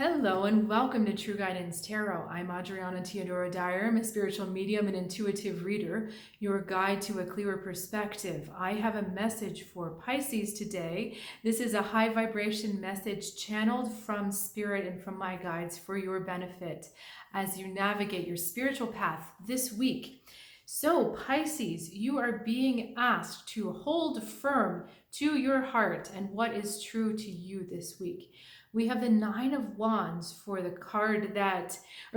Hello and welcome to True Guidance Tarot. I'm Adriana Teodoro-Dier. I'm a spiritual medium and intuitive reader, your guide to a clearer perspective. I have a message for Pisces today. This is a high vibration message channeled from Spirit and from my guides for your benefit as you navigate your spiritual path this week. So Pisces, you are being asked to hold firm to your heart and what is true to you this week. We have the Nine of Wands for the card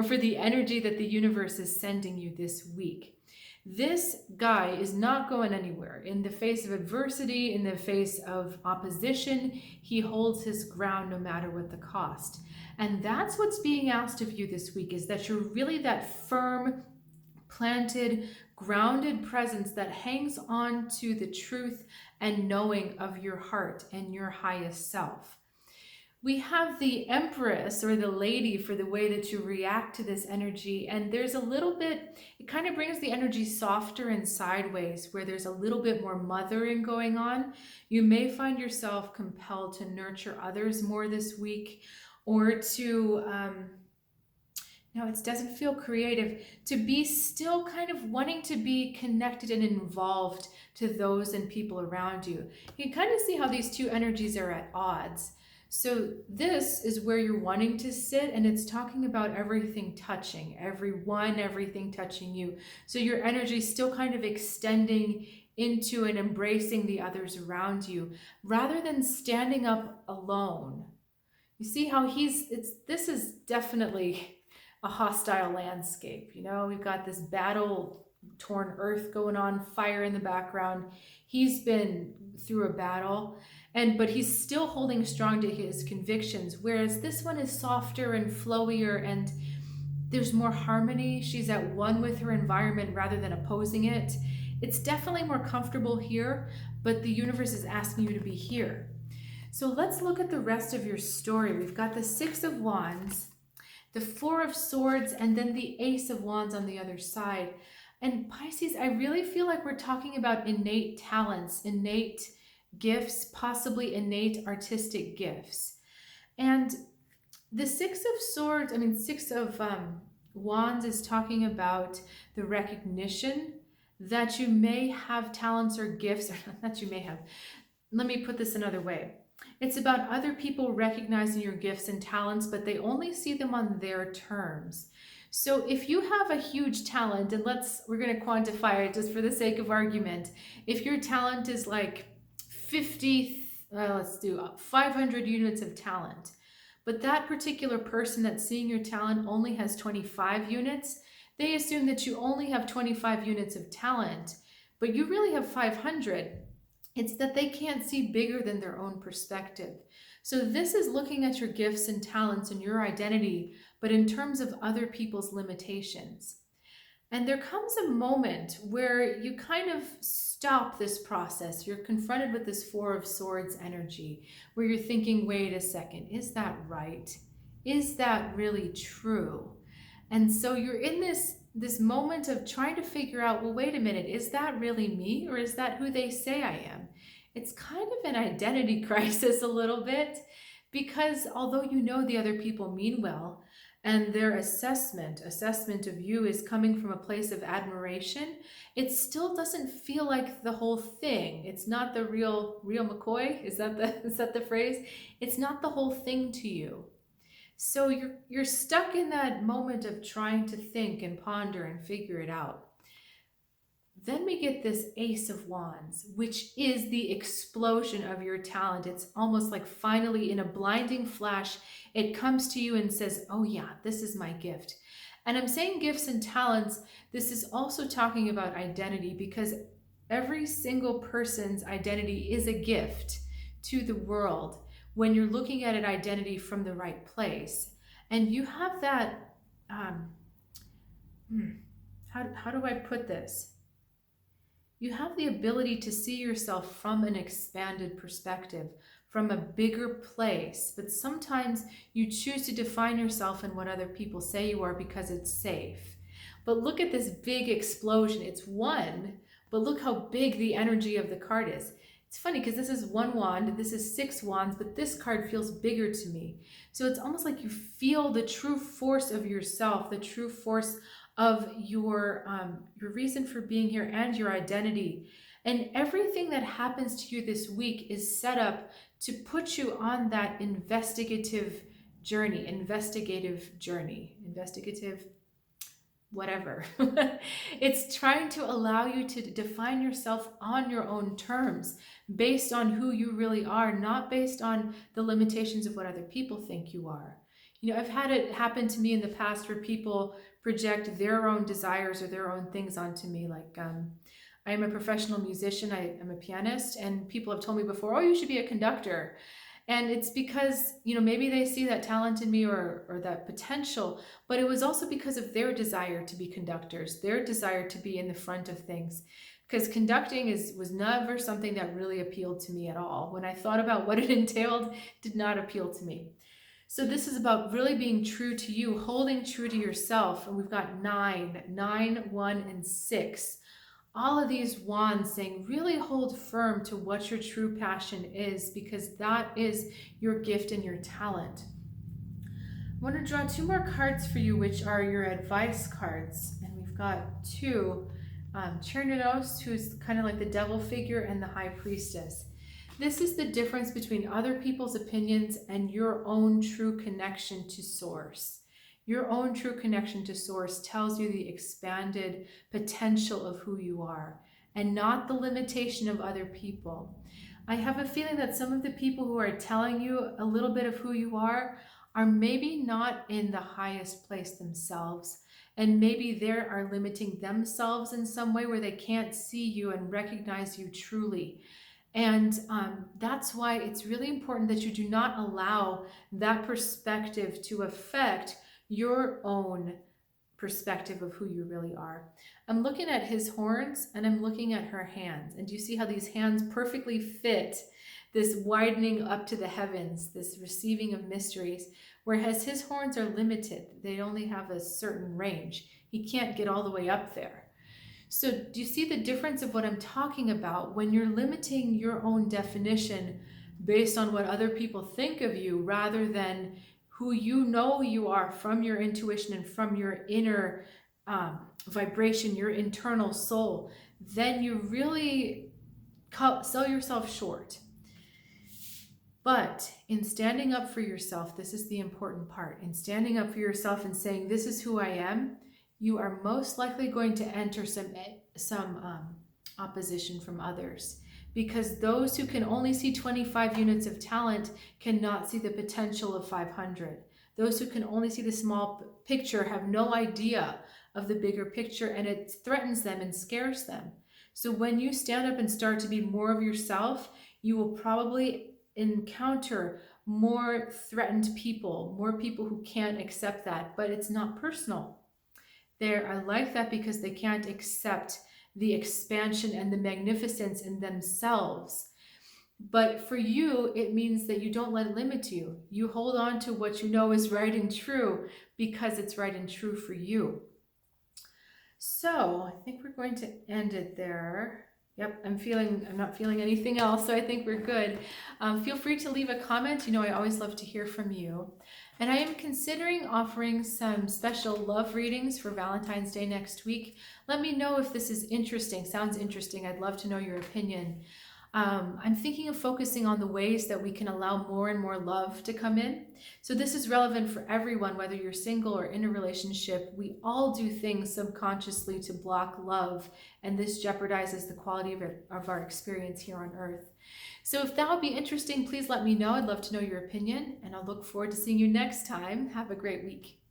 for the energy that the universe is sending you this week. This guy is not going anywhere. In the face of adversity, in the face of opposition, he holds his ground no matter what the cost. And that's what's being asked of you this week, is that you're really that firm, planted, grounded presence that hangs on to the truth and knowing of your heart and your highest self. We have the Empress, or the lady, for the way that you react to this energy. And there's a little bit, it kind of brings the energy softer and sideways, where there's a little bit more mothering going on. You may find yourself compelled to nurture others more this week, or to, no, it doesn't feel creative, to be still kind of wanting to be connected and involved to those and people around you. You can kind of see how these two energies are at odds. So this is where you're wanting to sit, and it's talking about everything touching, everything touching you. So your energy is still kind of extending into and embracing the others around you, rather than standing up alone. You see how this is definitely a hostile landscape. You know, we've got this battle-torn earth going on, fire in the background. He's been through a battle, but he's still holding strong to his convictions, whereas this one is softer and flowier, and there's more harmony. She's at one with her environment rather than opposing it. It's definitely more comfortable here, but the universe is asking you to be here. So let's look at the rest of your story. We've got the Six of Wands, the Four of Swords, and then the Ace of Wands on the other side. And Pisces, I really feel like we're talking about innate talents, innate gifts, possibly innate artistic gifts. And the Six of Wands is talking about the recognition that you may have talents or gifts, or that you may have. Let me put this another way. It's about other people recognizing your gifts and talents, but they only see them on their terms. So if you have a huge talent, and we're going to quantify it just for the sake of argument. If your talent is like 500 units of talent, but that particular person that's seeing your talent only has 25 units, they assume that you only have 25 units of talent, but you really have 500. It's that they can't see bigger than their own perspective. So this is looking at your gifts and talents and your identity, but in terms of other people's limitations. And there comes a moment where you kind of stop this process. You're confronted with this Four of Swords energy, where you're thinking, wait a second, is that right? Is that really true? And so you're in this moment of trying to figure out, well, wait a minute, is that really me, or is that who they say I am? It's kind of an identity crisis a little bit, because although you know the other people mean well, and their assessment of you is coming from a place of admiration, it still doesn't feel like the whole thing. It's not the real McCoy. Is that the phrase? It's not the whole thing to you. So you're stuck in that moment of trying to think and ponder and figure it out. Then we get this Ace of Wands, which is the explosion of your talent. It's almost like finally, in a blinding flash, it comes to you and says, oh yeah, this is my gift. And I'm saying gifts and talents. This is also talking about identity, because every single person's identity is a gift to the world when you're looking at an identity from the right place. And you have that, how do I put this? You have the ability to see yourself from an expanded perspective, from a bigger place, but sometimes you choose to define yourself in what other people say you are because it's safe. But look at this big explosion. It's one, but look how big the energy of the card is. It's funny because this is one wand, this is 6 wands, but this card feels bigger to me. So it's almost like you feel the true force of yourself, the true force of your reason for being here and your identity. And everything that happens to you this week is set up to put you on that investigative whatever. It's trying to allow you to define yourself on your own terms, based on who you really are, not based on the limitations of what other people think you are. You know, I've had it happen to me in the past where people project their own desires or their own things onto me. Like, I am a professional musician, I am a pianist, and people have told me before, oh, you should be a conductor. And it's because, you know, maybe they see that talent in me or that potential, but it was also because of their desire to be conductors, their desire to be in the front of things. Because conducting was never something that really appealed to me at all. When I thought about what it entailed, it did not appeal to me. So this is about really being true to you, holding true to yourself. And we've got 9, 1, and 6. All of these wands saying really hold firm to what your true passion is, because that is your gift and your talent. I want to draw 2 more cards for you, which are your advice cards. And we've got 2, Cherninos, who's kind of like the devil figure, and the high priestess. This is the difference between other people's opinions and your own true connection to source. Your own true connection to source tells you the expanded potential of who you are, and not the limitation of other people. I have a feeling that some of the people who are telling you a little bit of who you are maybe not in the highest place themselves, and maybe they are limiting themselves in some way where they can't see you and recognize you truly. And that's why it's really important that you do not allow that perspective to affect your own perspective of who you really are. I'm looking at his horns and I'm looking at her hands. And do you see how these hands perfectly fit this widening up to the heavens, this receiving of mysteries, whereas his horns are limited. They only have a certain range. He can't get all the way up there. So do you see the difference of what I'm talking about? When you're limiting your own definition based on what other people think of you, rather than who you know you are from your intuition and from your inner vibration, your internal soul, then you really sell yourself short. But in standing up for yourself, this is the important part. In standing up for yourself and saying, this is who I am, you are most likely going to enter some opposition from others. Because those who can only see 25 units of talent cannot see the potential of 500. Those who can only see the small picture have no idea of the bigger picture, and it threatens them and scares them. So when you stand up and start to be more of yourself, you will probably encounter more threatened people, more people who can't accept that, but it's not personal. They're like that because they can't accept the expansion and the magnificence in themselves. But for you, it means that you don't let it limit you. You hold on to what you know is right and true because it's right and true for you. So I think we're going to end it there. Yep, I'm not feeling anything else, so I think we're good. Feel free to leave a comment. You know, I always love to hear from you. And I am considering offering some special love readings for Valentine's Day next week. Let me know if this is interesting, sounds interesting. I'd love to know your opinion. I'm thinking of focusing on the ways that we can allow more and more love to come in. So this is relevant for everyone, whether you're single or in a relationship. We all do things subconsciously to block love, and this jeopardizes the quality of our experience here on earth. So if that would be interesting, please let me know. I'd love to know your opinion, and I'll look forward to seeing you next time. Have a great week.